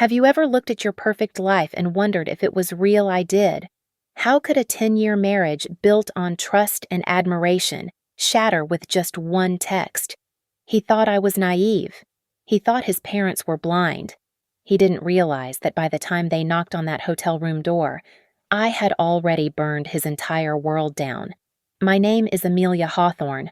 Have you ever looked at your perfect life and wondered if it was real? I did. How could a 10-year marriage built on trust and admiration shatter with just one text? He thought I was naive. He thought his parents were blind. He didn't realize that by the time they knocked on that hotel room door, I had already burned his entire world down. My name is Amelia Hawthorne.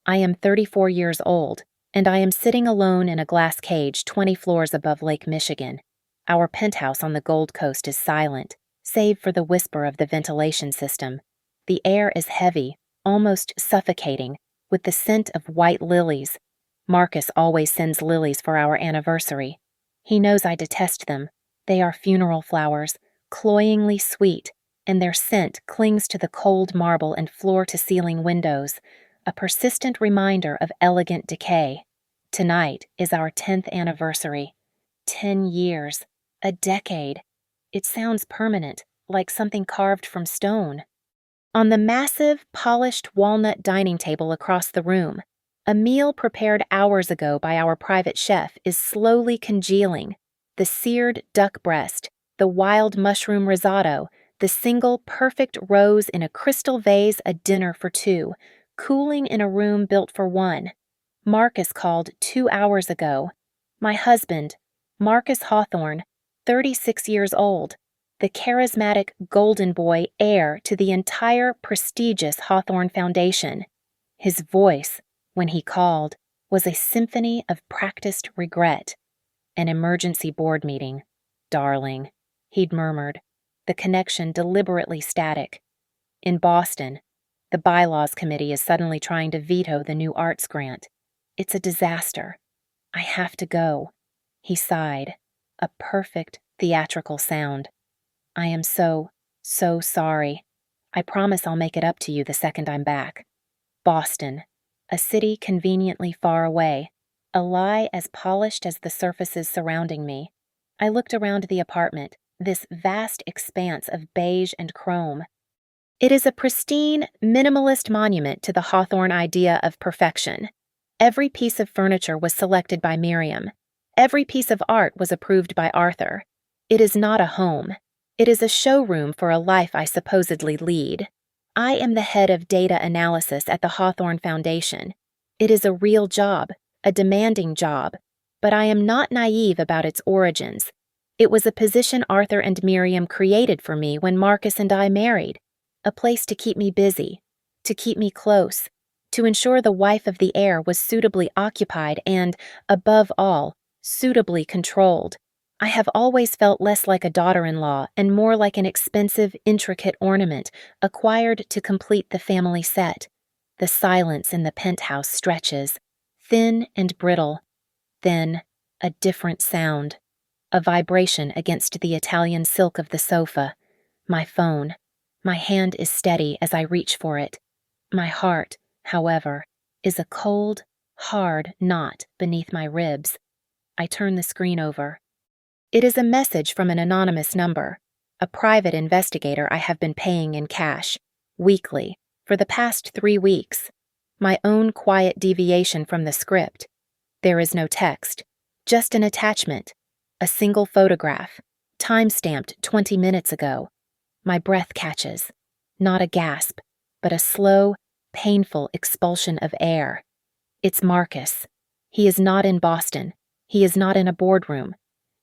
I am 34 years old, and I am sitting alone in a glass cage 20 floors above Lake Michigan. Our penthouse on the Gold Coast is silent, save for the whisper of the ventilation system. The air is heavy, almost suffocating, with the scent of white lilies. Marcus always sends lilies for our anniversary. He knows I detest them. They are funeral flowers, cloyingly sweet, and their scent clings to the cold marble and floor-to-ceiling windows, a persistent reminder of elegant decay. Tonight is our 10th anniversary. 10 years. A decade. It sounds permanent, like something carved from stone. On the massive, polished walnut dining table across the room, a meal prepared hours ago by our private chef is slowly congealing. The seared duck breast, the wild mushroom risotto, the single perfect rose in a crystal vase, a dinner for two, cooling in a room built for one. Marcus called 2 hours ago. My husband, Marcus Hawthorne, 36 years old, the charismatic golden boy heir to the entire prestigious Hawthorne Foundation. His voice, when he called, was a symphony of practiced regret. An emergency board meeting. Darling, he'd murmured, the connection deliberately static. In Boston, the bylaws committee is suddenly trying to veto the new arts grant. It's a disaster. I have to go. He sighed, a perfect theatrical sound. I am so sorry. I promise I'll make it up to you the second I'm back. Boston, a city conveniently far away, a lie as polished as the surfaces surrounding me. I looked around the apartment, this vast expanse of beige and chrome. It is a pristine, minimalist monument to the Hawthorne idea of perfection. Every piece of furniture was selected by Miriam. Every piece of art was approved by Arthur. It is not a home. It is a showroom for a life I supposedly lead. I am the head of data analysis at the Hawthorne Foundation. It is a real job, a demanding job, but I am not naive about its origins. It was a position Arthur and Miriam created for me when Marcus and I married, a place to keep me busy, to keep me close, to ensure the wife of the heir was suitably occupied and, above all, suitably controlled. I have always felt less like a daughter-in-law and more like an expensive, intricate ornament acquired to complete the family set. The silence in the penthouse stretches, thin and brittle. Then, a different sound. A vibration against the Italian silk of the sofa. My phone. My hand is steady as I reach for it. My heart, however, is a cold, hard knot beneath my ribs. I turn the screen over. It is a message from an anonymous number, a private investigator I have been paying in cash, weekly, for the past 3 weeks. My own quiet deviation from the script. There is no text, just an attachment, a single photograph, time-stamped 20 minutes ago. My breath catches, not a gasp, but a slow, painful expulsion of air. It's Marcus. He is not in Boston. He is not in a boardroom.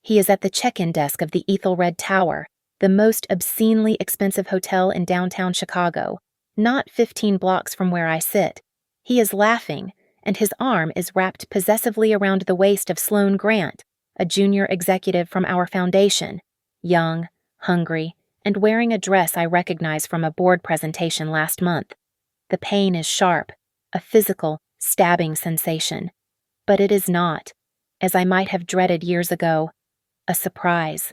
He is at the check-in desk of the Ethelred Tower, the most obscenely expensive hotel in downtown Chicago, not 15 blocks from where I sit. He is laughing, and his arm is wrapped possessively around the waist of Sloan Grant, a junior executive from our foundation, young, hungry, and wearing a dress I recognize from a board presentation last month. The pain is sharp, a physical, stabbing sensation. But it is not, as I might have dreaded years ago, a surprise.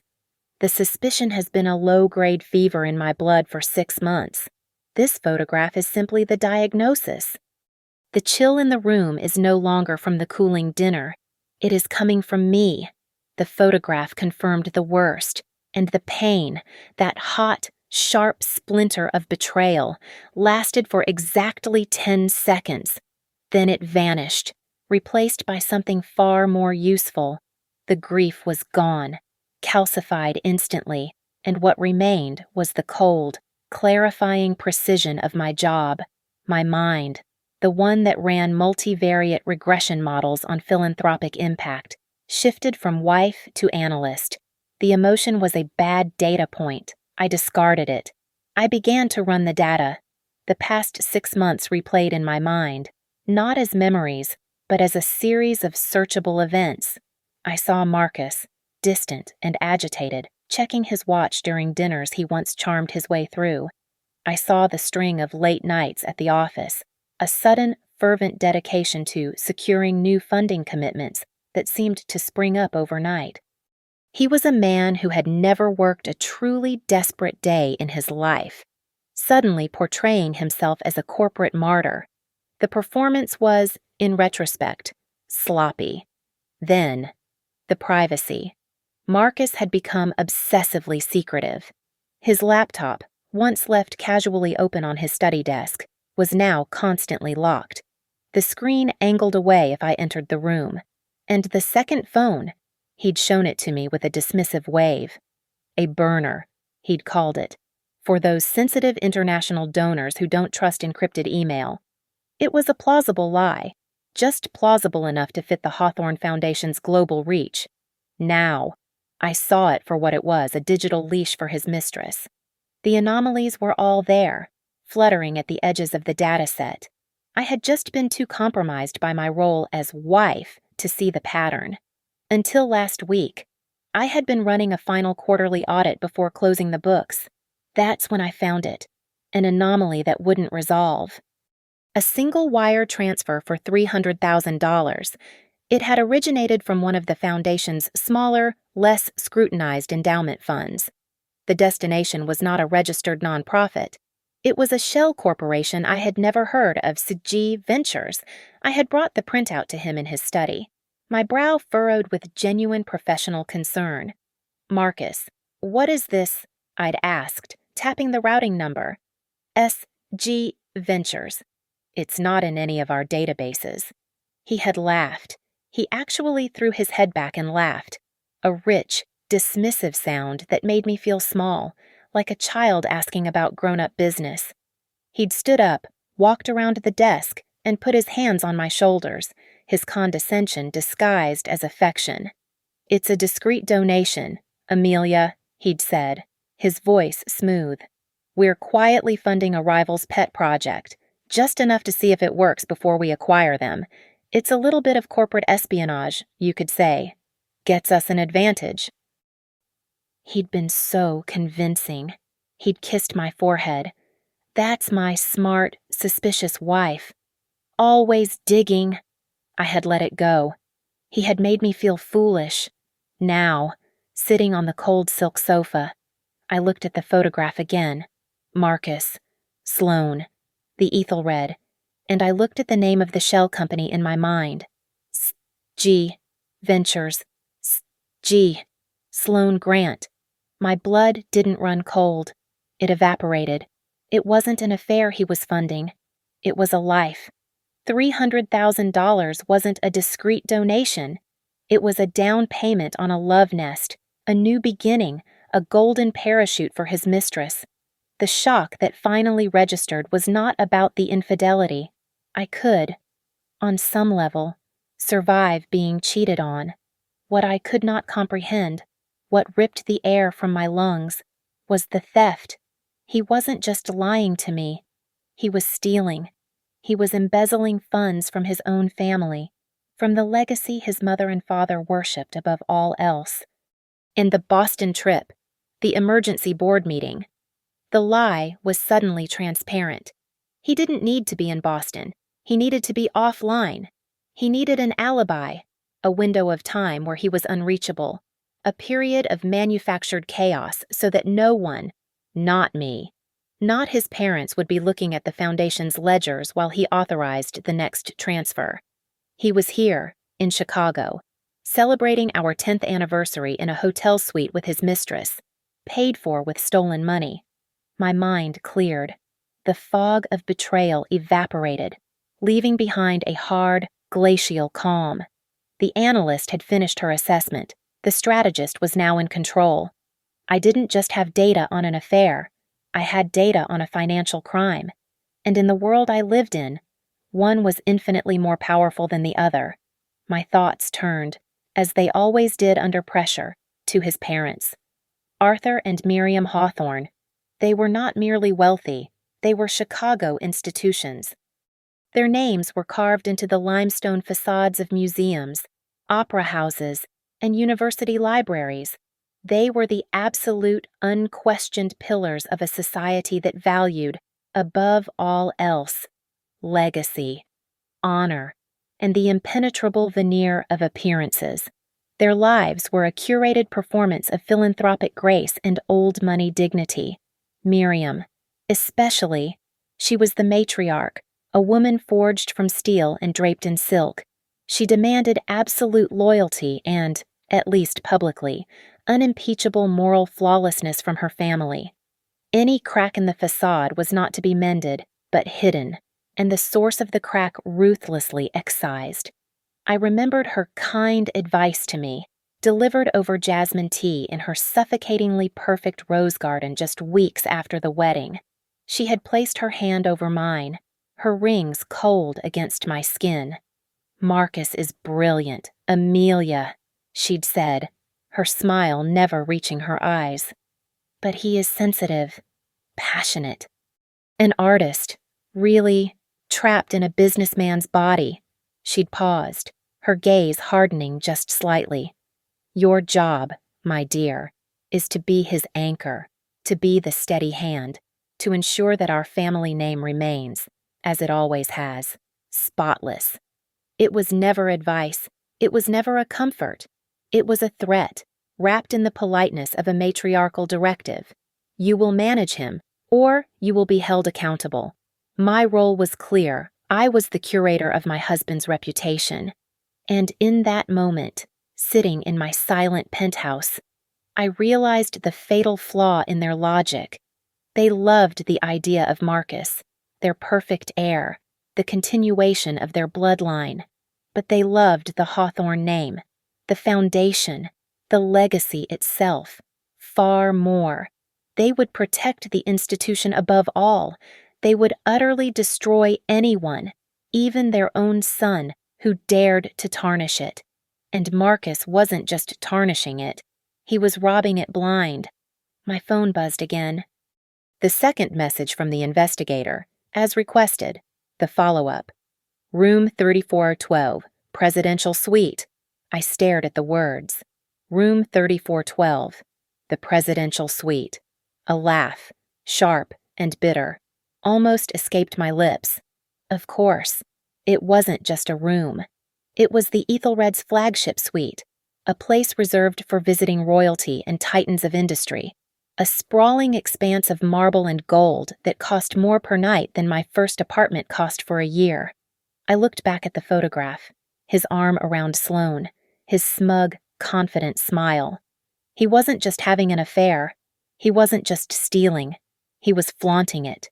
The suspicion has been a low-grade fever in my blood for 6 months. This photograph is simply the diagnosis. The chill in the room is no longer from the cooling dinner. It is coming from me. The photograph confirmed the worst, and the pain, that hot, sharp splinter of betrayal, lasted for exactly 10 seconds. Then it vanished, replaced by something far more useful. The grief was gone. calcified instantly, and what remained was the cold, clarifying precision of my job, my mind, the one that ran multivariate regression models on philanthropic impact, shifted from wife to analyst. The emotion was a bad data point. I discarded it. I began to run the data. The past 6 months replayed in my mind, not as memories, but as a series of searchable events. I saw Marcus, distant and agitated, checking his watch during dinners he once charmed his way through. I saw the string of late nights at the office, a sudden, fervent dedication to securing new funding commitments that seemed to spring up overnight. He was a man who had never worked a truly desperate day in his life, suddenly portraying himself as a corporate martyr. The performance was, in retrospect, sloppy. Then, the privacy. Marcus had become obsessively secretive. His laptop, once left casually open on his study desk, was now constantly locked. The screen angled away if I entered the room. And the second phone, he'd shown it to me with a dismissive wave. A burner, he'd called it, for those sensitive international donors who don't trust encrypted email. It was a plausible lie, just plausible enough to fit the Hawthorne Foundation's global reach. Now, I saw it for what it was, a digital leash for his mistress. The anomalies were all there, fluttering at the edges of the data set. I had just been too compromised by my role as wife to see the pattern. Until last week, I had been running a final quarterly audit before closing the books. That's when I found it, an anomaly that wouldn't resolve. A single wire transfer for $300,000. It had originated from one of the Foundation's smaller, less scrutinized endowment funds. The destination was not a registered nonprofit. It was a shell corporation I had never heard of, CG Ventures. I had brought the printout to him in his study. My brow furrowed with genuine professional concern. "Marcus, what is this?" I'd asked, tapping the routing number. "SG Ventures. It's not in any of our databases." He had laughed. He actually threw his head back and laughed. A rich, dismissive sound that made me feel small, like a child asking about grown-up business. He'd stood up, walked around the desk, and put his hands on my shoulders, his condescension disguised as affection. "It's a discreet donation, Amelia," he'd said, his voice smooth. "We're quietly funding a rival's pet project, just enough to see if it works before we acquire them. It's a little bit of corporate espionage, you could say. Gets us an advantage." He'd been so convincing. He'd kissed my forehead. "That's my smart, suspicious wife. Always digging." I had let it go. He had made me feel foolish. Now, sitting on the cold silk sofa, I looked at the photograph again. Marcus, Sloan, the Ethelred, and I looked at the name of the shell company in my mind. G. Ventures. G. Sloan Grant. My blood didn't run cold. It evaporated. It wasn't an affair he was funding. It was a life. $300,000 wasn't a discreet donation. It was a down payment on a love nest, a new beginning, a golden parachute for his mistress. The shock that finally registered was not about the infidelity. I could, on some level, survive being cheated on. What I could not comprehend, what ripped the air from my lungs, was the theft. He wasn't just lying to me. He was stealing. He was embezzling funds from his own family, from the legacy his mother and father worshipped above all else. In the Boston trip, the emergency board meeting, the lie was suddenly transparent. He didn't need to be in Boston. He needed to be offline. He needed an alibi, a window of time where he was unreachable, a period of manufactured chaos so that no one, not me, not his parents, would be looking at the Foundation's ledgers while he authorized the next transfer. He was here, in Chicago, celebrating our 10th anniversary in a hotel suite with his mistress, paid for with stolen money. My mind cleared. The fog of betrayal evaporated, leaving behind a hard, glacial calm. The analyst had finished her assessment. The strategist was now in control. I didn't just have data on an affair, I had data on a financial crime. And in the world I lived in, one was infinitely more powerful than the other. My thoughts turned, as they always did under pressure, to his parents. Arthur and Miriam Hawthorne. They were not merely wealthy, they were Chicago institutions. Their names were carved into the limestone facades of museums, opera houses, and university libraries. They were the absolute, unquestioned pillars of a society that valued, above all else, legacy, honor, and the impenetrable veneer of appearances. Their lives were a curated performance of philanthropic grace and old money dignity. Miriam, especially, she was the matriarch, a woman forged from steel and draped in silk. She demanded absolute loyalty and, at least publicly, unimpeachable moral flawlessness from her family. Any crack in the facade was not to be mended, but hidden, and the source of the crack ruthlessly excised. I remembered her kind advice to me, delivered over jasmine tea in her suffocatingly perfect rose garden just weeks after the wedding. She had placed her hand over mine, her rings cold against my skin. "Marcus is brilliant, Amelia," she'd said, her smile never reaching her eyes. "But he is sensitive, passionate. An artist, really, trapped in a businessman's body." She'd paused, her gaze hardening just slightly. "Your job, my dear, is to be his anchor, to be the steady hand, to ensure that our family name remains, as it always has, spotless." It was never advice, it was never a comfort. It was a threat, wrapped in the politeness of a matriarchal directive. You will manage him, or you will be held accountable. My role was clear. I was the curator of my husband's reputation. And in that moment, sitting in my silent penthouse, I realized the fatal flaw in their logic. They loved the idea of Marcus, their perfect heir, the continuation of their bloodline. But they loved the Hawthorne name, the foundation, the legacy itself, far more. They would protect the institution above all. They would utterly destroy anyone, even their own son, who dared to tarnish it. And Marcus wasn't just tarnishing it, he was robbing it blind. My phone buzzed again. The second message from the investigator, as requested, the follow-up. "Room 3412, Presidential Suite." I stared at the words. Room 3412, the Presidential Suite. A laugh, sharp and bitter, almost escaped my lips. Of course, it wasn't just a room. It was the Ethelred's flagship suite, a place reserved for visiting royalty and titans of industry, a sprawling expanse of marble and gold that cost more per night than my first apartment cost for a year. I looked back at the photograph, his arm around Sloane, his smug, confident smile. He wasn't just having an affair. He wasn't just stealing. He was flaunting it.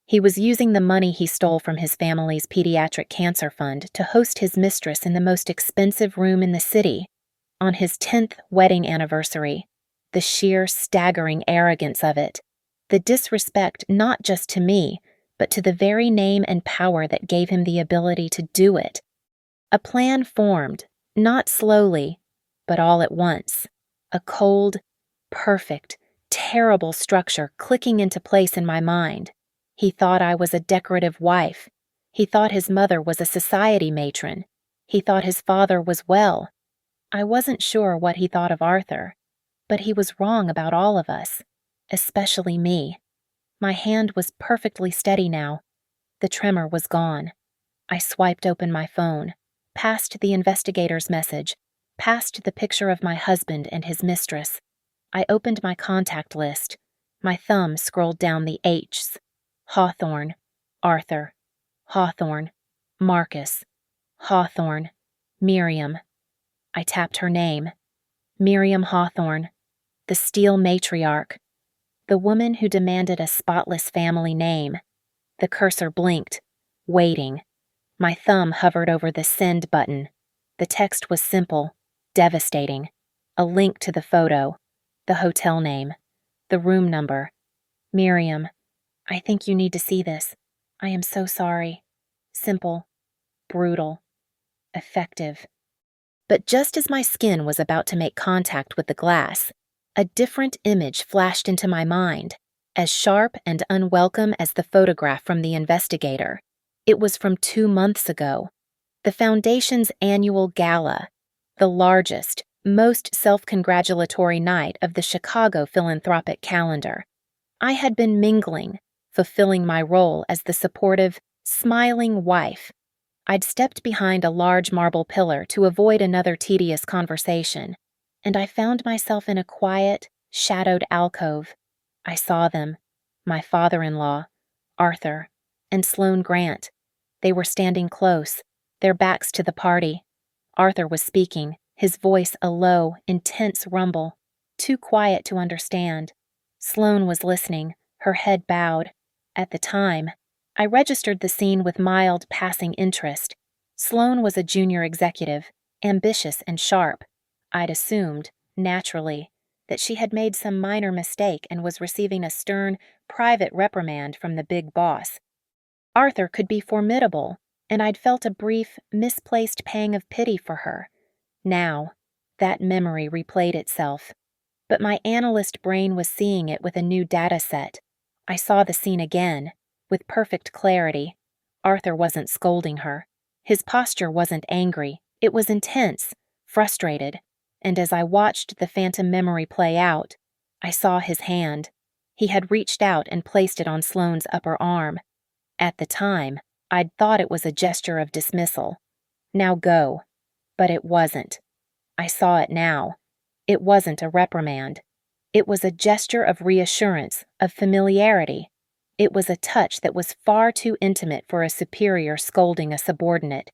He was using the money he stole from his family's pediatric cancer fund to host his mistress in the most expensive room in the city. On his 10th wedding anniversary, the sheer staggering arrogance of it, the disrespect not just to me, but to the very name and power that gave him the ability to do it. A plan formed, not slowly, but all at once. A cold, perfect, terrible structure clicking into place in my mind. He thought I was a decorative wife. He thought his mother was a society matron. He thought his father was well. I wasn't sure what he thought of Arthur, but he was wrong about all of us, especially me. My hand was perfectly steady now. The tremor was gone. I swiped open my phone, past the investigator's message, past the picture of my husband and his mistress. I opened my contact list. My thumb scrolled down the H's. Hawthorne, Arthur, Hawthorne, Marcus, Hawthorne, Miriam. I tapped her name. Miriam Hawthorne, the steel matriarch, the woman who demanded a spotless family name. The cursor blinked, waiting. My thumb hovered over the send button. The text was simple, devastating. a link to the photo, the hotel name, the room number. Miriam, I think you need to see this. I am so sorry. Simple, brutal, effective. But just as my skin was about to make contact with the glass, a different image flashed into my mind, as sharp and unwelcome as the photograph from the investigator. It was from 2 months ago. The Foundation's annual gala, the largest, most self-congratulatory night of the Chicago philanthropic calendar. I had been mingling, fulfilling my role as the supportive, smiling wife. I'd stepped behind a large marble pillar to avoid another tedious conversation, and I found myself in a quiet, shadowed alcove. I saw them, my father-in-law, Arthur, and Sloane Grant. They were standing close, their backs to the party. Arthur was speaking, his voice a low, intense rumble, too quiet to understand. Sloane was listening, her head bowed. At the time, I registered the scene with mild passing interest. Sloane was a junior executive, ambitious and sharp. I'd assumed, naturally, that she had made some minor mistake and was receiving a stern, private reprimand from the big boss. Arthur could be formidable, and I'd felt a brief, misplaced pang of pity for her. Now, that memory replayed itself. But my analyst brain was seeing it with a new data set. I saw the scene again, with perfect clarity. Arthur wasn't scolding her. His posture wasn't angry. It was intense, frustrated, and as I watched the phantom memory play out, I saw his hand. He had reached out and placed it on Sloane's upper arm. At the time, I'd thought it was a gesture of dismissal. Now go. But it wasn't. I saw it now. It wasn't a reprimand. It was a gesture of reassurance, of familiarity. It was a touch that was far too intimate for a superior scolding a subordinate.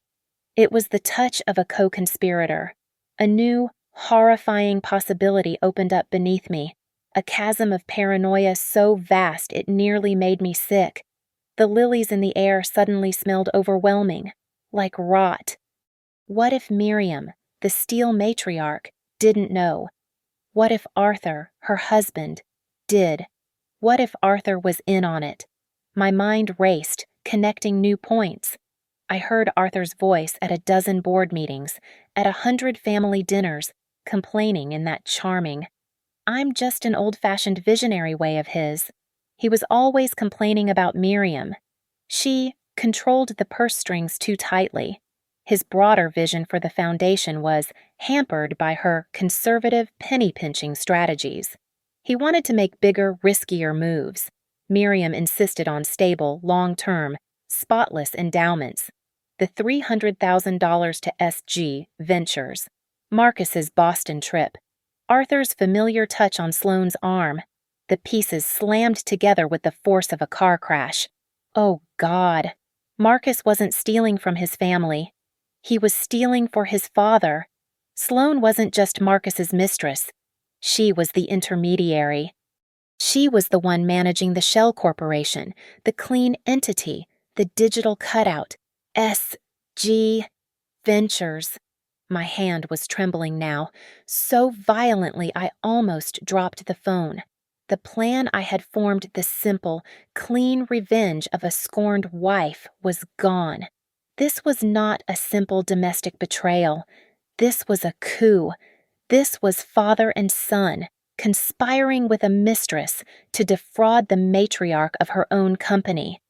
It was the touch of a co-conspirator. A new, horrifying possibility opened up beneath me, a chasm of paranoia so vast it nearly made me sick. The lilies in the air suddenly smelled overwhelming, like rot. What if Miriam, the steel matriarch, didn't know? What if Arthur, her husband, did? What if Arthur was in on it? My mind raced, connecting new points. I heard Arthur's voice at a dozen board meetings, at 100 family dinners, complaining in that charming, "I'm just an old-fashioned visionary" way of his. He was always complaining about Miriam. She controlled the purse strings too tightly. His broader vision for the foundation was hampered by her conservative penny-pinching strategies. He wanted to make bigger, riskier moves. Miriam insisted on stable, long-term, spotless endowments. The $300,000 to SG Ventures, Marcus's Boston trip, Arthur's familiar touch on Sloane's arm, the pieces slammed together with the force of a car crash. Oh, God. Marcus wasn't stealing from his family. He was stealing for his father. Sloane wasn't just Marcus's mistress. She was the intermediary. She was the one managing the shell corporation, the clean entity, the digital cutout, SG Ventures. My hand was trembling now, so violently I almost dropped the phone. The plan I had formed, the simple, clean revenge of a scorned wife, was gone. This was not a simple domestic betrayal. This was a coup. This was father and son, conspiring with a mistress to defraud the matriarch of her own company.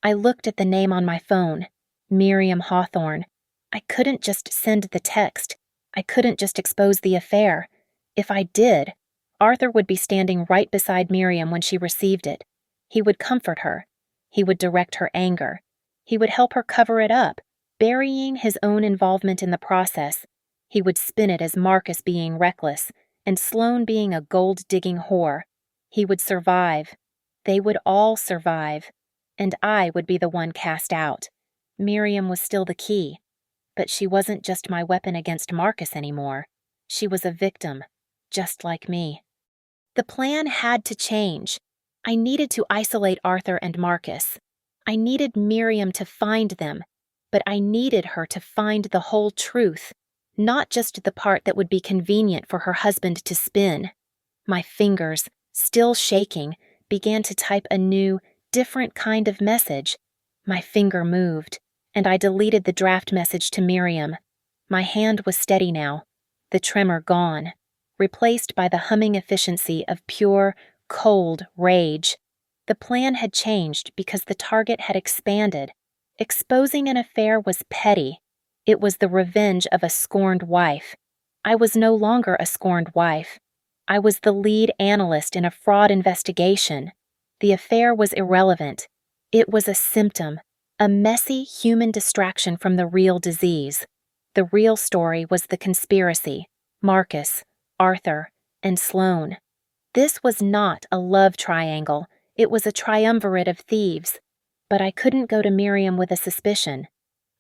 I looked at the name on my phone, Miriam Hawthorne. I couldn't just send the text. I couldn't just expose the affair. If I did, Arthur would be standing right beside Miriam when she received it. He would comfort her. He would direct her anger. He would help her cover it up, burying his own involvement in the process. He would spin it as Marcus being reckless and Sloane being a gold-digging whore. He would survive. They would all survive. And I would be the one cast out. Miriam was still the key. But she wasn't just my weapon against Marcus anymore. She was a victim, just like me. The plan had to change. I needed to isolate Arthur and Marcus. I needed Miriam to find them, but I needed her to find the whole truth, not just the part that would be convenient for her husband to spin. My fingers, still shaking, began to type a new, different kind of message. My finger moved, and I deleted the draft message to Miriam. My hand was steady now, the tremor gone, replaced by the humming efficiency of pure, cold rage. The plan had changed because the target had expanded. Exposing an affair was petty. It was the revenge of a scorned wife. I was no longer a scorned wife. I was the lead analyst in a fraud investigation. The affair was irrelevant. It was a symptom, a messy human distraction from the real disease. The real story was the conspiracy: Marcus, Arthur, and Sloane. This was not a love triangle. It was a triumvirate of thieves. But I couldn't go to Miriam with a suspicion.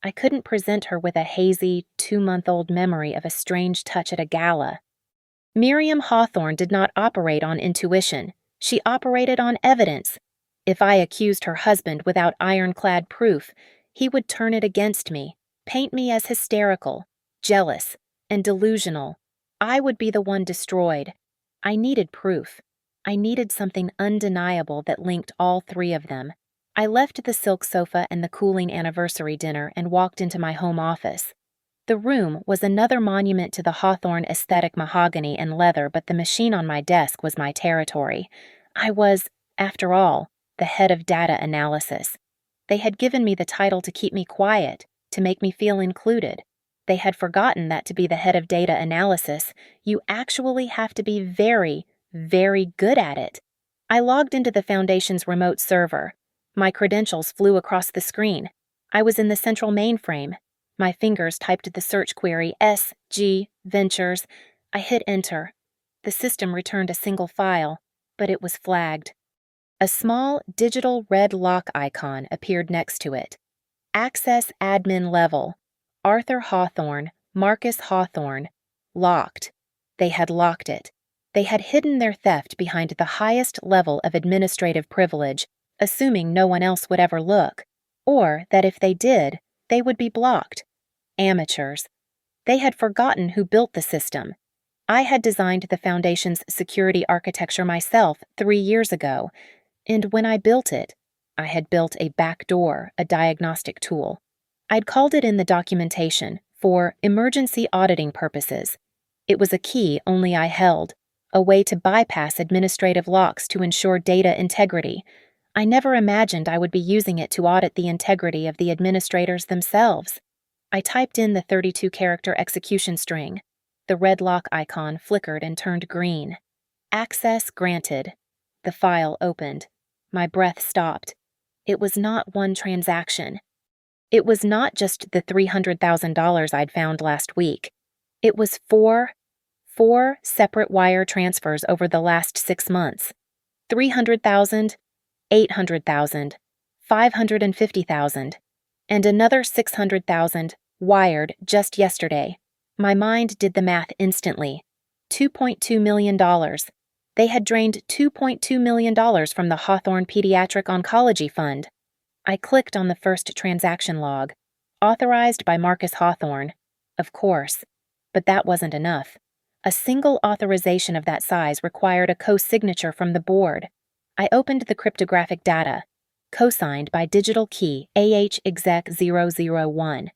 I couldn't present her with a hazy, 2-month-old memory of a strange touch at a gala. Miriam Hawthorne did not operate on intuition. She operated on evidence. If I accused her husband without ironclad proof, he would turn it against me, paint me as hysterical, jealous, and delusional. I would be the one destroyed. I needed proof. I needed something undeniable that linked all three of them. I left the silk sofa and the cooling anniversary dinner and walked into my home office. The room was another monument to the Hawthorne aesthetic mahogany and leather, but the machine on my desk was my territory. I was, after all, the head of data analysis. They had given me the title to keep me quiet, to make me feel included. They had forgotten that to be the head of data analysis, you actually have to be very, very good at it. I logged into the Foundation's remote server. My credentials flew across the screen. I was in the central mainframe. My fingers typed the search query SG Ventures. I hit enter. The system returned a single file, but it was flagged. A small digital red lock icon appeared next to it. Access admin level. Arthur Hawthorne, Marcus Hawthorne. Locked. They had locked it. They had hidden their theft behind the highest level of administrative privilege, assuming no one else would ever look, or that if they did, they would be blocked. Amateurs. They had forgotten who built the system. I had designed the Foundation's security architecture myself 3 years ago, and when I built it, I had built a backdoor, a diagnostic tool. I'd called it in the documentation for emergency auditing purposes. It was a key only I held, a way to bypass administrative locks to ensure data integrity. I never imagined I would be using it to audit the integrity of the administrators themselves. I typed in the 32-character execution string. The red lock icon flickered and turned green. Access granted. The file opened. My breath stopped. It was not one transaction. It was not just the $300,000 I'd found last week. It was four separate wire transfers over the last 6 months. 300,000, 800,000, 550,000, and another 600,000 wired just yesterday. My mind did the math instantly. $2.2 million. They had drained $2.2 million from the Hawthorne Pediatric Oncology Fund. I clicked on the first transaction log. Authorized by Marcus Hawthorne. Of course. But that wasn't enough. A single authorization of that size required a co-signature from the board. I opened the cryptographic data. Co-signed by digital key AHexec001.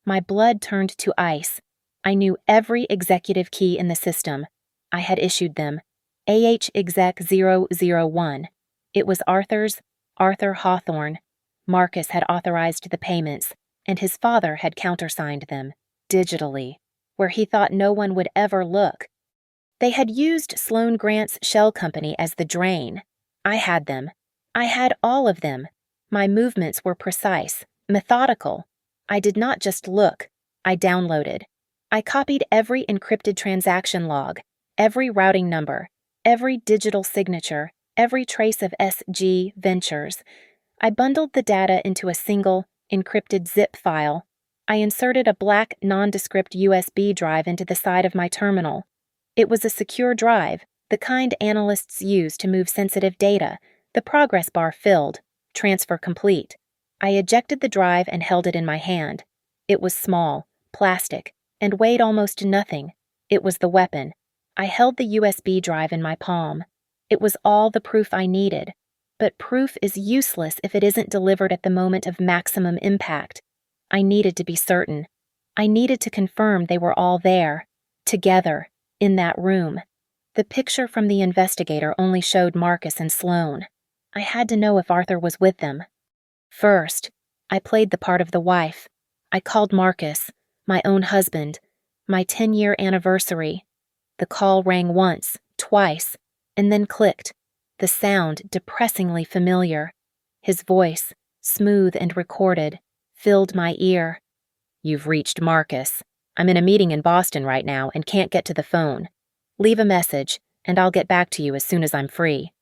My blood turned to ice. I knew every executive key in the system. I had issued them. AHexec001. It was Arthur's, Arthur Hawthorne. Marcus had authorized the payments, and his father had countersigned them, digitally, where he thought no one would ever look. They had used Sloane Grant's shell company as the drain. I had them. I had all of them. My movements were precise, methodical. I did not just look. I downloaded. I copied every encrypted transaction log, every routing number, every digital signature, every trace of SG Ventures. I bundled the data into a single, encrypted zip file. I inserted a black, nondescript USB drive into the side of my terminal. It was a secure drive, the kind analysts use to move sensitive data. The progress bar filled. Transfer complete. I ejected the drive and held it in my hand. It was small, plastic, and weighed almost nothing. It was the weapon. I held the USB drive in my palm. It was all the proof I needed. But proof is useless if it isn't delivered at the moment of maximum impact. I needed to be certain. I needed to confirm they were all there, together, in that room. The picture from the investigator only showed Marcus and Sloane. I had to know if Arthur was with them. First, I played the part of the wife. I called Marcus, my own husband, my 10-year anniversary. The call rang once, twice, and then clicked, the sound depressingly familiar. His voice, smooth and recorded, filled my ear. "You've reached Marcus. I'm in a meeting in Boston right now and can't get to the phone. Leave a message, and I'll get back to you as soon as I'm free."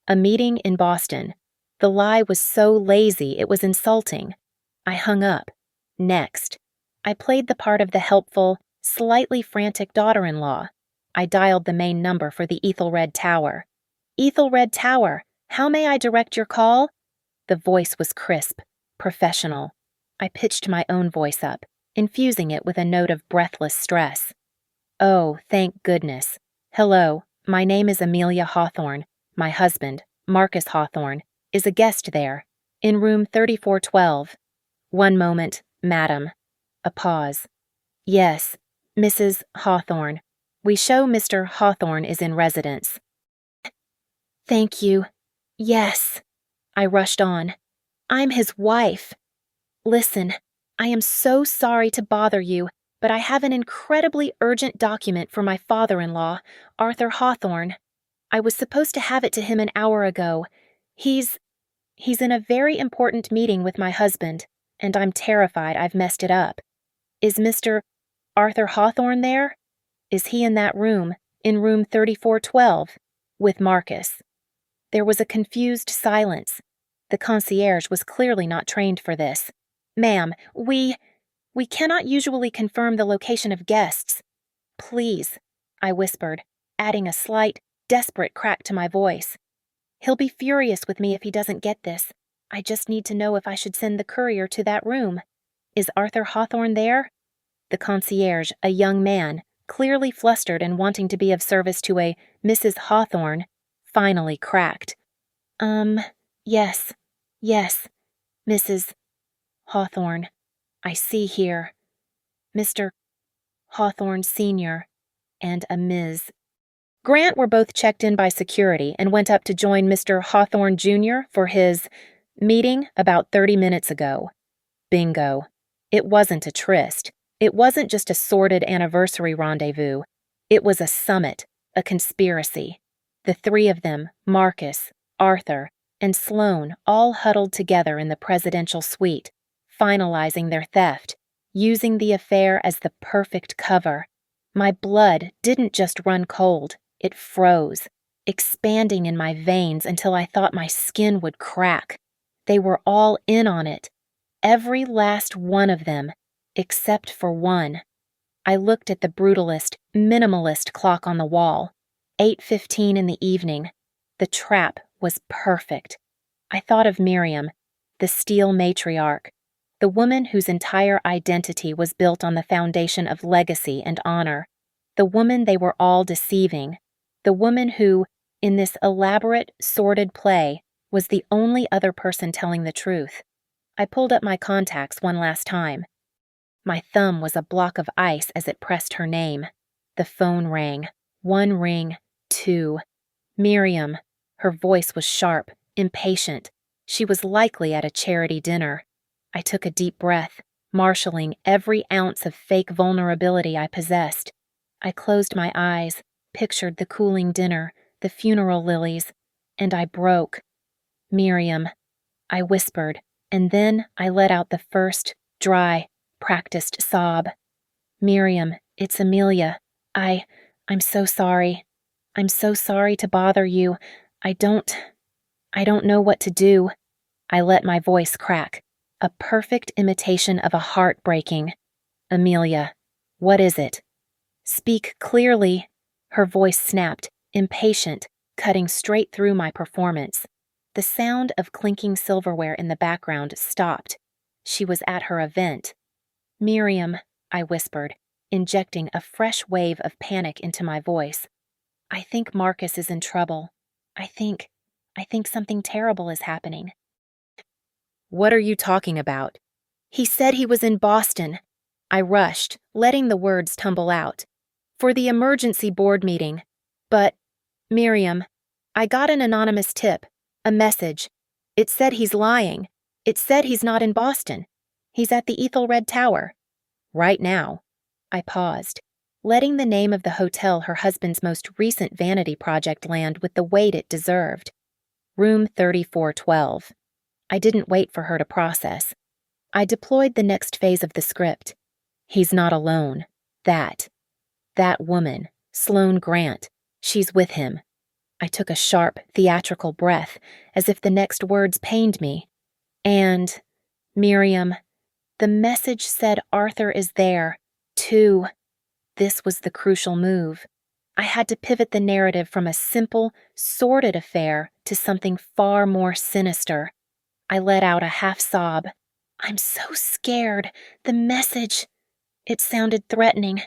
A meeting in Boston. The lie was so lazy it was insulting. I hung up. Next, I played the part of the helpful, slightly frantic daughter-in-law. I dialed the main number for the Ethelred Tower. "Ethelred Tower, how may I direct your call?" The voice was crisp, professional. I pitched my own voice up, infusing it with a note of breathless stress. "Oh, thank goodness. Hello, my name is Amelia Hawthorne. My husband, Marcus Hawthorne, is a guest there, in room 3412. One moment, madam." A pause. "Yes, Mrs. Hawthorne. We show Mr. Hawthorne is in residence." "Thank you. Yes." I rushed on. "I'm his wife. Listen, I am so sorry to bother you, but I have an incredibly urgent document for my father-in-law, Arthur Hawthorne. I was supposed to have it to him an hour ago. He's in a very important meeting with my husband, and I'm terrified I've messed it up. Is Mr. Arthur Hawthorne there? Is he in that room, in room 3412, with Marcus?" There was a confused silence. The concierge was clearly not trained for this. "Ma'am, we cannot usually confirm the location of guests." "Please," I whispered, adding a slight, desperate crack to my voice. "He'll be furious with me if he doesn't get this. I just need to know if I should send the courier to that room. Is Arthur Hawthorne there?" The concierge, a young man, clearly flustered and wanting to be of service to a Mrs. Hawthorne, finally cracked. Yes, Mrs. Hawthorne. I see here. Mr. Hawthorne Sr. and a Ms. Grant were both checked in by security and went up to join Mr. Hawthorne Jr. for his meeting about 30 minutes ago. Bingo. It wasn't a tryst. It wasn't just a sordid anniversary rendezvous. It was a summit, a conspiracy. The three of them, Marcus, Arthur, and Sloane, all huddled together in the presidential suite, finalizing their theft, using the affair as the perfect cover. My blood didn't just run cold, it froze, expanding in my veins until I thought my skin would crack. They were all in on it. Every last one of them, except for one. I looked at the brutalist, minimalist clock on the wall. 8:15 in the evening. The trap was perfect. I thought of Miriam, the steel matriarch, the woman whose entire identity was built on the foundation of legacy and honor, the woman they were all deceiving, the woman who, in this elaborate, sordid play, was the only other person telling the truth. I pulled up my contacts one last time. My thumb was a block of ice as it pressed her name. The phone rang. One ring, two. Miriam. Her voice was sharp, impatient. She was likely at a charity dinner. I took a deep breath, marshaling every ounce of fake vulnerability I possessed. I closed my eyes, pictured the cooling dinner, the funeral lilies, and I broke. "Miriam," I whispered, and then I let out the first, dry, practiced sob. "Miriam, it's Amelia. I'm so sorry. I'm so sorry to bother you. I don't know what to do." I let my voice crack, a perfect imitation of a heart breaking. "Amelia, what is it?" "Speak clearly." Her voice snapped, impatient, cutting straight through my performance. The sound of clinking silverware in the background stopped. She was at her event. "Miriam," I whispered, injecting a fresh wave of panic into my voice. "I think Marcus is in trouble. I think something terrible is happening." "What are you talking about?" "He said he was in Boston." I rushed, letting the words tumble out. "For the emergency board meeting. But, Miriam, I got an anonymous tip, a message. It said he's lying. It said he's not in Boston. He's at the Ethelred Tower. Right now." I paused, letting the name of the hotel her husband's most recent vanity project land with the weight it deserved. Room 3412. I didn't wait for her to process. I deployed the next phase of the script. He's not alone. That woman, Sloane Grant, she's with him. I took a sharp, theatrical breath, as if the next words pained me. And, Miriam, the message said Arthur is there, too. This was the crucial move. I had to pivot the narrative from a simple, sordid affair to something far more sinister. I let out a half-sob. "I'm so scared. The message..." It sounded threatening.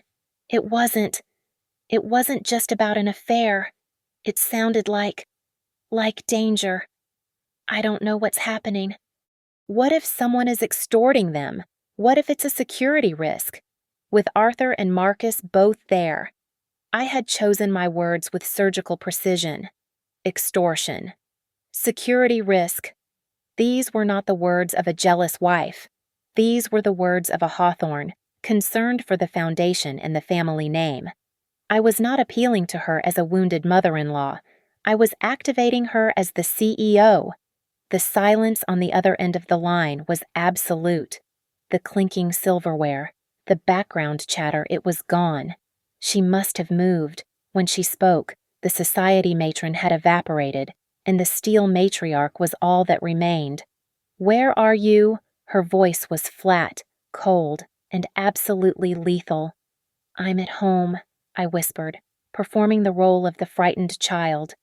It wasn't just about an affair. It sounded like danger. I don't know what's happening. What if someone is extorting them? What if it's a security risk? With Arthur and Marcus both there. I had chosen my words with surgical precision. Extortion. Security risk. These were not the words of a jealous wife. These were the words of a Hawthorne, concerned for the foundation and the family name. I was not appealing to her as a wounded mother-in-law. I was activating her as the CEO. The silence on the other end of the line was absolute. The clinking silverware, the background chatter, it was gone. She must have moved. When she spoke, the society matron had evaporated, and the steel matriarch was all that remained. "Where are you?" Her voice was flat, cold, and absolutely lethal. "I'm at home," I whispered, performing the role of the frightened child.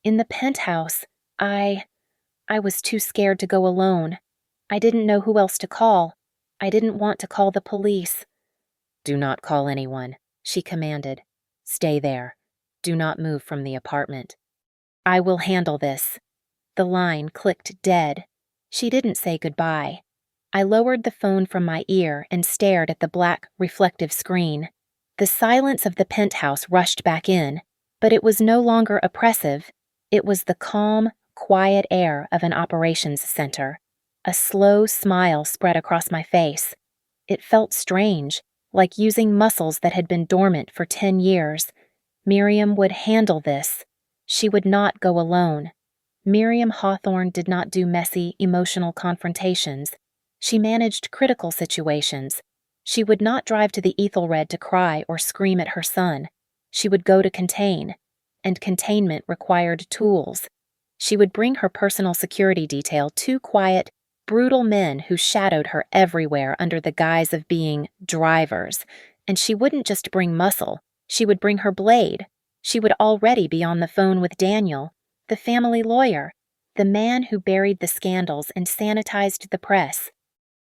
"In the penthouse. I was too scared to go alone. I didn't know who else to call. I didn't want to call the police." "Do not call anyone," she commanded. "Stay there. Do not move from the apartment." "I will handle this." The line clicked dead. She didn't say goodbye. I lowered the phone from my ear and stared at the black, reflective screen. The silence of the penthouse rushed back in, but it was no longer oppressive. It was the calm, quiet air of an operations center. A slow smile spread across my face. It felt strange, like using muscles that had been dormant for 10 years. Miriam would handle this. She would not go alone. Miriam Hawthorne did not do messy, emotional confrontations. She managed critical situations. She would not drive to the Ethelred to cry or scream at her son. She would go to contain, and containment required tools. She would bring her personal security detail 2 quiet, brutal men who shadowed her everywhere under the guise of being drivers. And she wouldn't just bring muscle, she would bring her blade. She would already be on the phone with Daniel, the family lawyer, the man who buried the scandals and sanitized the press.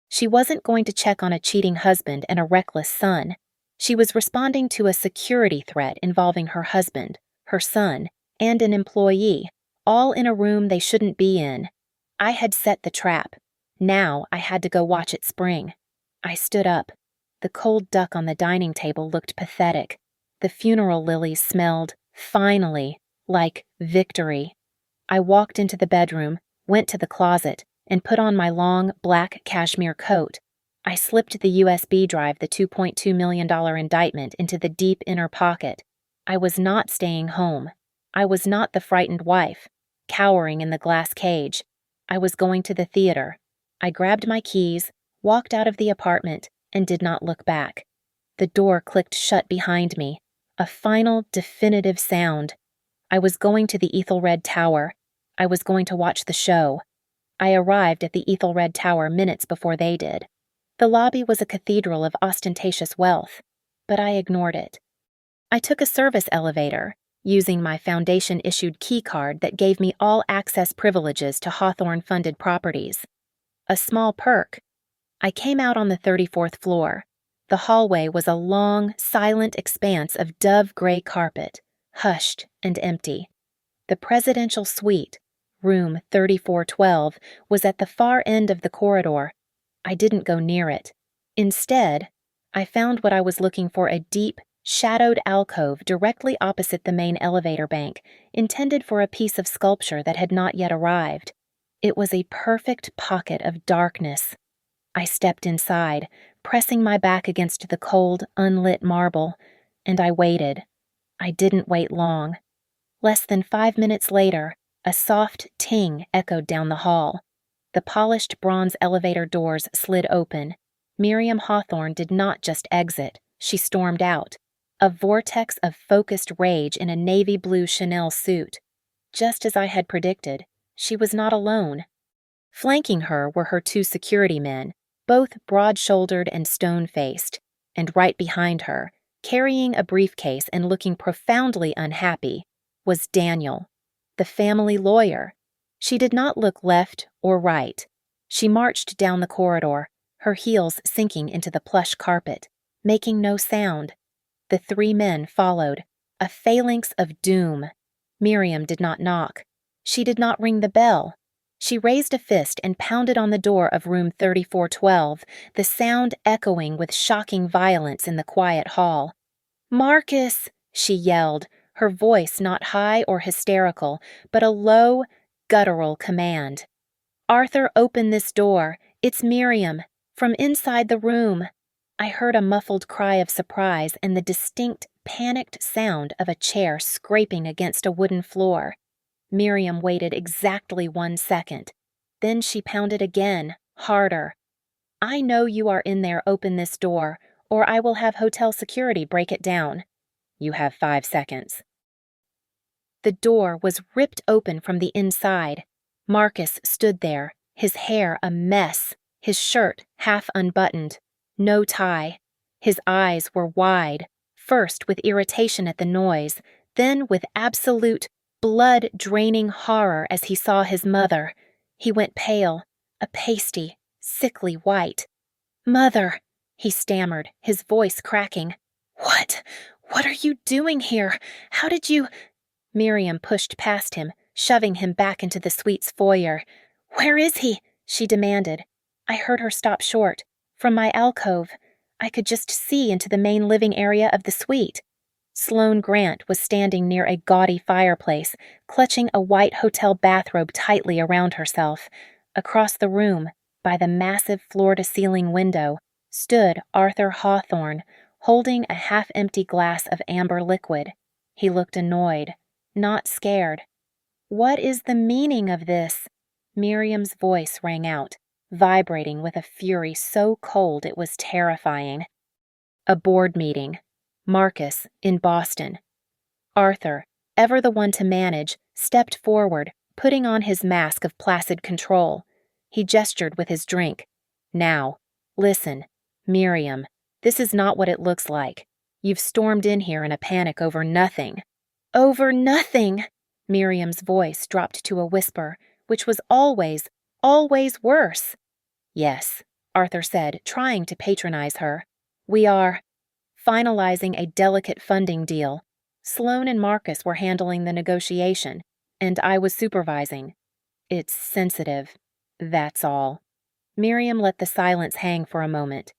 She wasn't going to check on a cheating husband and a reckless son. She was responding to a security threat involving her husband, her son, and an employee, all in a room they shouldn't be in. I had set the trap. Now I had to go watch it spring. I stood up. The cold duck on the dining table looked pathetic. The funeral lilies smelled, finally, like victory. I walked into the bedroom, went to the closet, and put on my long, black cashmere coat. I slipped the USB drive, the $2.2 million indictment, into the deep inner pocket. I was not staying home. I was not the frightened wife, cowering in the glass cage. I was going to the theater. I grabbed my keys, walked out of the apartment, and did not look back. The door clicked shut behind me, a final, definitive sound. I was going to the Ethelred Tower. I was going to watch the show. I arrived at the Ethelred Tower minutes before they did. The lobby was a cathedral of ostentatious wealth, but I ignored it. I took a service elevator, using my foundation-issued key card that gave me all access privileges to Hawthorne-funded properties. A small perk. I came out on the 34th floor. The hallway was a long, silent expanse of dove-gray carpet, hushed and empty. The presidential suite, room 3412, was at the far end of the corridor. I didn't go near it. Instead, I found what I was looking for: a deep, shadowed alcove directly opposite the main elevator bank, intended for a piece of sculpture that had not yet arrived. It was a perfect pocket of darkness. I stepped inside, pressing my back against the cold, unlit marble, and I waited. I didn't wait long. Less than 5 minutes later, a soft ting echoed down the hall. The polished bronze elevator doors slid open. Miriam Hawthorne did not just exit, she stormed out, a vortex of focused rage in a navy blue Chanel suit. Just as I had predicted, she was not alone. Flanking her were her 2 security men, both broad-shouldered and stone-faced, and right behind her, carrying a briefcase and looking profoundly unhappy, was Daniel, the family lawyer. She did not look left or right. She marched down the corridor, her heels sinking into the plush carpet, making no sound. The 3 men followed, a phalanx of doom. Miriam did not knock. She did not ring the bell. She raised a fist and pounded on the door of room 3412, the sound echoing with shocking violence in the quiet hall. "Marcus!" she yelled, her voice not high or hysterical, but a low, guttural command. "Arthur, open this door. It's Miriam, from inside the room." I heard a muffled cry of surprise and the distinct, panicked sound of a chair scraping against a wooden floor. Miriam waited exactly 1 second. Then she pounded again, harder. "I know you are in there. Open this door, or I will have hotel security break it down. You have 5 seconds. The door was ripped open from the inside. Marcus stood there, his hair a mess, his shirt half unbuttoned, no tie. His eyes were wide, first with irritation at the noise, then with absolute, blood-draining horror as he saw his mother. He went pale, a pasty, sickly white. "Mother," he stammered, his voice cracking. What are you doing here? How did you—" Miriam pushed past him, shoving him back into the suite's foyer. "Where is he?" she demanded. I heard her stop short. From my alcove, I could just see into the main living area of the suite. Sloane Grant was standing near a gaudy fireplace, clutching a white hotel bathrobe tightly around herself. Across the room, by the massive floor-to-ceiling window, stood Arthur Hawthorne, holding a half-empty glass of amber liquid. He looked annoyed, not scared. "What is the meaning of this?" Miriam's voice rang out, vibrating with a fury so cold it was terrifying. A board meeting. Marcus, in Boston. Arthur, ever the one to manage, stepped forward, putting on his mask of placid control. He gestured with his drink. "Now, listen, Miriam, this is not what it looks like. You've stormed in here in a panic over nothing." "Over nothing!" Miriam's voice dropped to a whisper, which was always worse. "Yes," Arthur said, trying to patronize her. "We are finalizing a delicate funding deal. Sloane and Marcus were handling the negotiation, and I was supervising. It's sensitive, that's all." Miriam let the silence hang for a moment.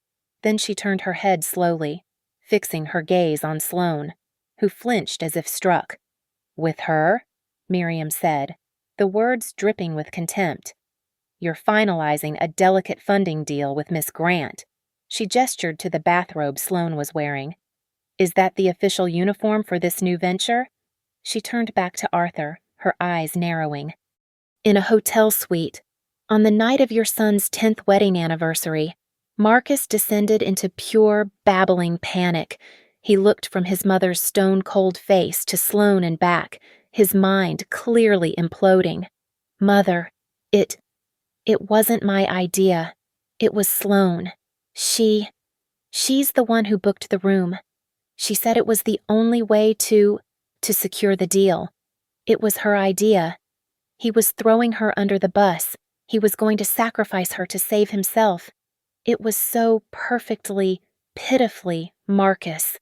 Then she turned her head slowly, fixing her gaze on Sloane, who flinched as if struck. "With her?" Miriam said, the words dripping with contempt. "You're finalizing a delicate funding deal with Miss Grant." She gestured to the bathrobe Sloane was wearing. "Is that the official uniform for this new venture?" She turned back to Arthur, her eyes narrowing. "In a hotel suite. On the night of your son's 10th wedding anniversary, Marcus descended into pure, babbling panic. He looked from his mother's stone-cold face to Sloane and back, his mind clearly imploding. Mother, it wasn't my idea. It was Sloane. She's the one who booked the room. She said it was the only way to secure the deal. It was her idea. He was throwing her under the bus. He was going to sacrifice her to save himself. It was so perfectly, Pitifully, Marcus.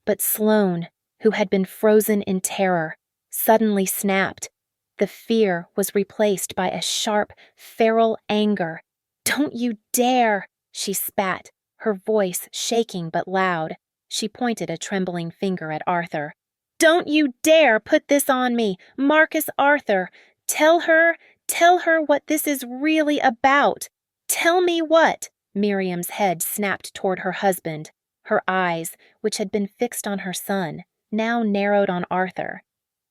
But Sloane, who had been frozen in terror, suddenly snapped. The fear was replaced by a sharp, feral anger. "Don't you dare!" she spat, her voice shaking but loud. She pointed a trembling finger at Arthur. "Don't you dare put this on me, Marcus Arthur! Tell her what this is really about! Tell me what!" Miriam's head snapped toward her husband. Her eyes, which had been fixed on her son, now narrowed on Arthur.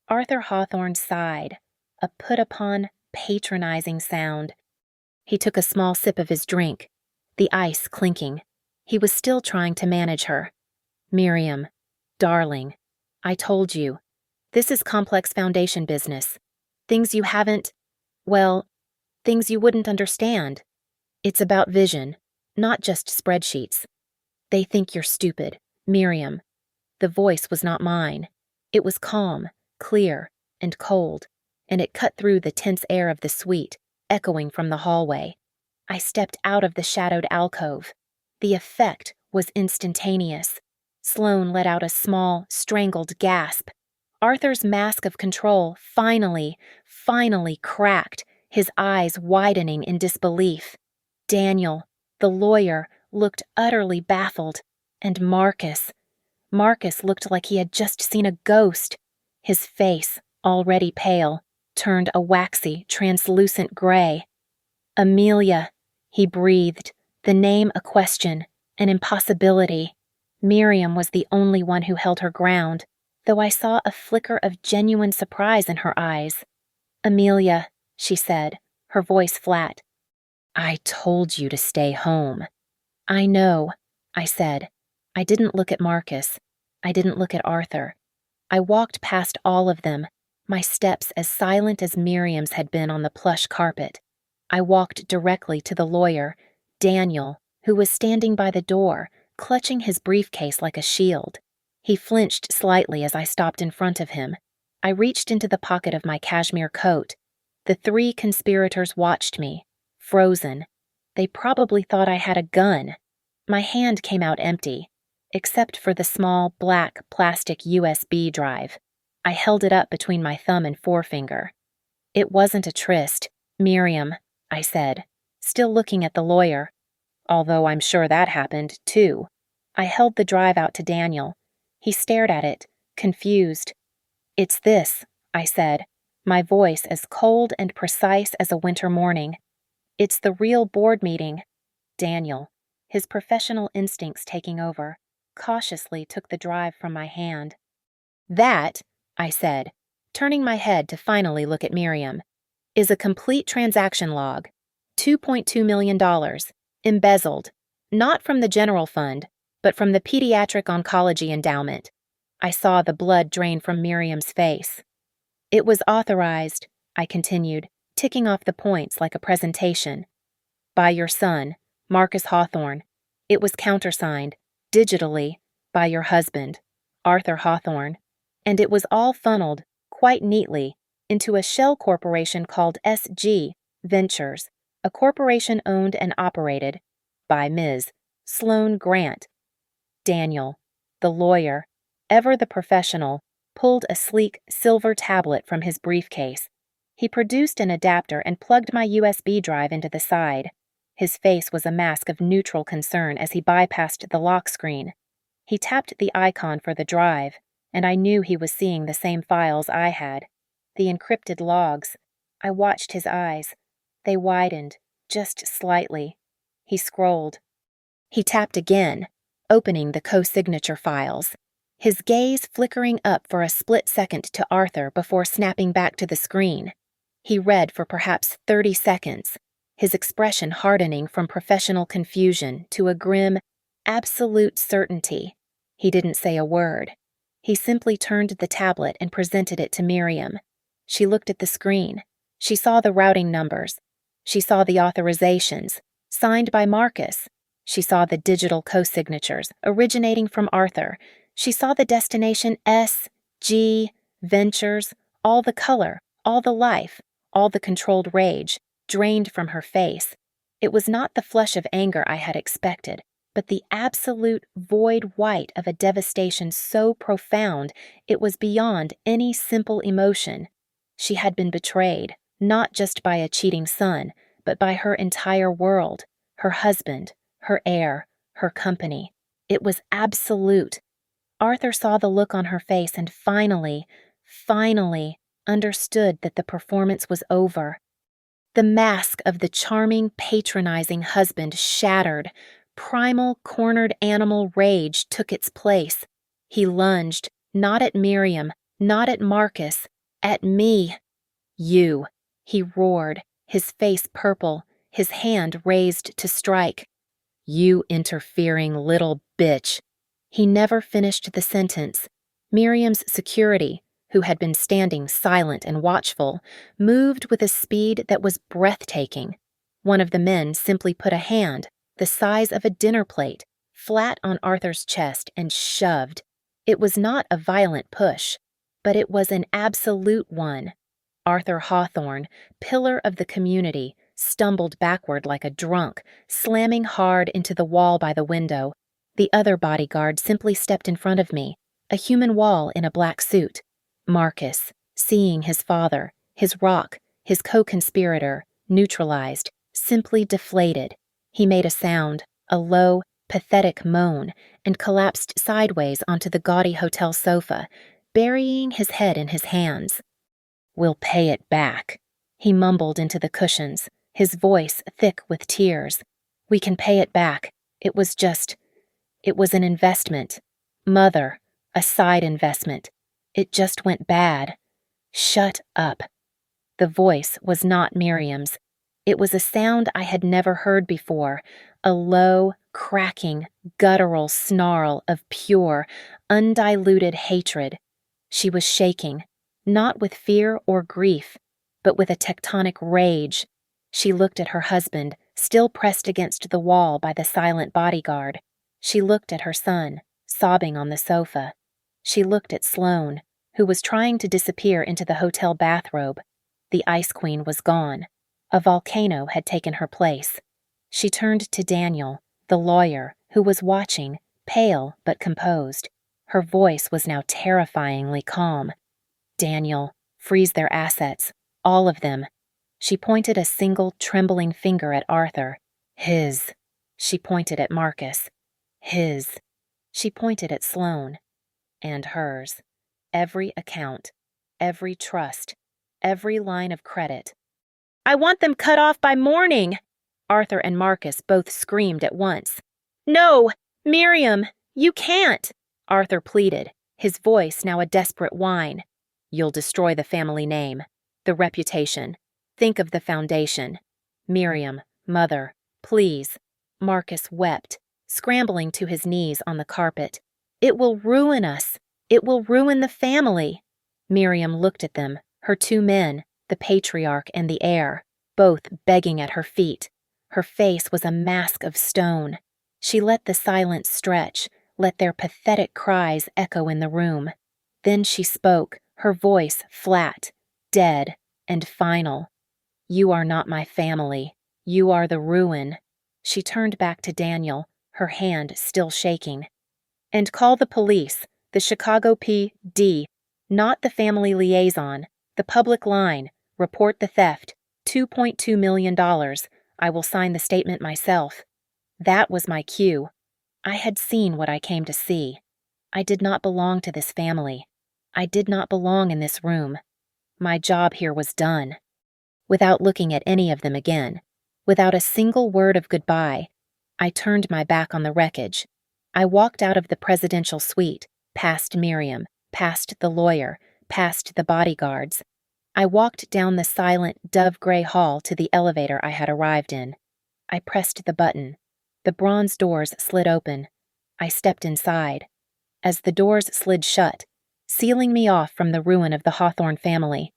Arthur Hawthorne sighed, a put-upon, patronizing sound. He took a small sip of his drink, the ice clinking. He was still trying to manage her. "Miriam, darling, I told you. This is complex foundation business. Things you haven't, well, things you wouldn't understand. It's about vision, not just spreadsheets. They think you're stupid, Miriam." The voice was not mine. It was calm, clear, and cold, and it cut through the tense air of the suite, echoing from the hallway. I stepped out of the shadowed alcove. The effect was instantaneous. Sloane let out a small, strangled gasp. Arthur's mask of control finally cracked, his eyes widening in disbelief. Daniel, the lawyer, looked utterly baffled, and Marcus looked like he had just seen a ghost. His face, already pale, turned a waxy, translucent gray. "Amelia," he breathed, the name a question, an impossibility. Miriam was the only one who held her ground, though I saw a flicker of genuine surprise in her eyes. "Amelia," she said, her voice flat. "I told you to stay home." "I know," I said. I didn't look at Marcus. I didn't look at Arthur. I walked past all of them, my steps as silent as Miriam's had been on the plush carpet. I walked directly to the lawyer, Daniel, who was standing by the door, clutching his briefcase like a shield. He flinched slightly as I stopped in front of him. I reached into the pocket of my cashmere coat. The 3 conspirators watched me, frozen. They probably thought I had a gun. My hand came out empty, except for the small, black, plastic USB drive. I held it up between my thumb and forefinger. "It wasn't a tryst, Miriam," I said, still looking at the lawyer. "Although I'm sure that happened, too." I held the drive out to Daniel. He stared at it, confused. "It's this," I said, my voice as cold and precise as a winter morning. "It's the real board meeting." Daniel, his professional instincts taking over, cautiously took the drive from my hand. "That," I said, turning my head to finally look at Miriam, "is a complete transaction log. $2.2 million, embezzled, not from the general fund, but from the Pediatric Oncology Endowment." I saw the blood drain from Miriam's face. "It was authorized," I continued, ticking off the points like a presentation, "by your son, Marcus Hawthorne. It was countersigned, digitally, by your husband, Arthur Hawthorne. And it was all funneled, quite neatly, into a shell corporation called SG Ventures, a corporation owned and operated by Ms. Sloane Grant." Daniel, the lawyer, ever the professional, pulled a sleek silver tablet from his briefcase. He produced an adapter and plugged my USB drive into the side. His face was a mask of neutral concern as he bypassed the lock screen. He tapped the icon for the drive, and I knew he was seeing the same files I had. The encrypted logs. I watched his eyes. They widened, just slightly. He scrolled. He tapped again, opening the co-signature files. His gaze flickering up for a split second to Arthur before snapping back to the screen. He read for perhaps 30 seconds, his expression hardening from professional confusion to a grim, absolute certainty. He didn't say a word. He simply turned the tablet and presented it to Miriam. She looked at the screen. She saw the routing numbers. She saw the authorizations, signed by Marcus. She saw the digital co-signatures originating from Arthur. She saw the destination S.G. Ventures, all the color, all the life, all the controlled rage, drained from her face. It was not the flush of anger I had expected, but the absolute void white of a devastation so profound it was beyond any simple emotion. She had been betrayed, not just by a cheating son, but by her entire world, her husband, her heir, her company. It was absolute. Arthur saw the look on her face and finally understood that the performance was over. The mask of the charming, patronizing husband shattered. Primal, cornered animal rage took its place. He lunged, not at Miriam, not at Marcus, at me. You, he roared, his face purple, his hand raised to strike. You interfering little bitch. He never finished the sentence. Miriam's security, who had been standing silent and watchful, moved with a speed that was breathtaking. One of the men simply put a hand, the size of a dinner plate, flat on Arthur's chest and shoved. It was not a violent push, but it was an absolute one. Arthur Hawthorne, pillar of the community, stumbled backward like a drunk, slamming hard into the wall by the window. The other bodyguard simply stepped in front of me, a human wall in a black suit. Marcus, seeing his father, his rock, his co-conspirator, neutralized, simply deflated. He made a sound, a low, pathetic moan, and collapsed sideways onto the gaudy hotel sofa, burying his head in his hands. "We'll pay it back," he mumbled into the cushions, his voice thick with tears. "We can pay it back. It was an investment. Mother, a side investment. It just went bad." "Shut up." The voice was not Miriam's. It was a sound I had never heard before, a low, cracking, guttural snarl of pure, undiluted hatred. She was shaking, not with fear or grief, but with a tectonic rage. She looked at her husband, still pressed against the wall by the silent bodyguard. She looked at her son, sobbing on the sofa. She looked at Sloane, who was trying to disappear into the hotel bathrobe. The Ice Queen was gone. A volcano had taken her place. She turned to Daniel, the lawyer, who was watching, pale but composed. Her voice was now terrifyingly calm. "Daniel, freeze their assets, all of them." She pointed a single trembling finger at Arthur. "His." She pointed at Marcus. "His." She pointed at Sloane. And hers. Every account, every trust, every line of credit. "I want them cut off by morning!" Arthur and Marcus both screamed at once. "No, Miriam, you can't!" Arthur pleaded, his voice now a desperate whine. "You'll destroy the family name, the reputation. Think of the foundation. Miriam, mother, please." Marcus wept, scrambling to his knees on the carpet. "It will ruin us. It will ruin the family." Miriam looked at them, her two men, the patriarch and the heir, both begging at her feet. Her face was a mask of stone. She let the silence stretch, let their pathetic cries echo in the room. Then she spoke, her voice flat, dead, and final. "You are not my family. You are the ruin." She turned back to Daniel, her hand still shaking. "And call the police, the Chicago PD, not the family liaison, the public line. Report the theft. $2.2 million. I will sign the statement myself." That was my cue. I had seen what I came to see. I did not belong to this family. I did not belong in this room. My job here was done. Without looking at any of them again, without a single word of goodbye, I turned my back on the wreckage. I walked out of the presidential suite, past Miriam, past the lawyer, past the bodyguards. I walked down the silent, dove-gray hall to the elevator I had arrived in. I pressed the button. The bronze doors slid open. I stepped inside. As the doors slid shut, sealing me off from the ruin of the Hawthorne family,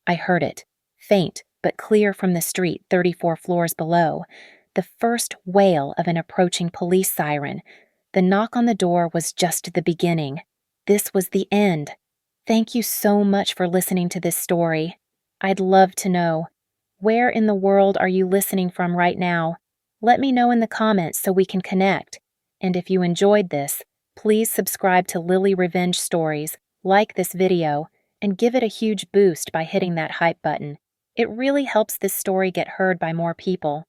I heard it, faint but clear from the street 34 floors below, the first wail of an approaching police siren. The knock on the door was just the beginning. This was the end. Thank you so much for listening to this story. I'd love to know, where in the world are you listening from right now? Let me know in the comments so we can connect. And if you enjoyed this, please subscribe to Lily Revenge Stories, like this video, and give it a huge boost by hitting that hype button. It really helps this story get heard by more people.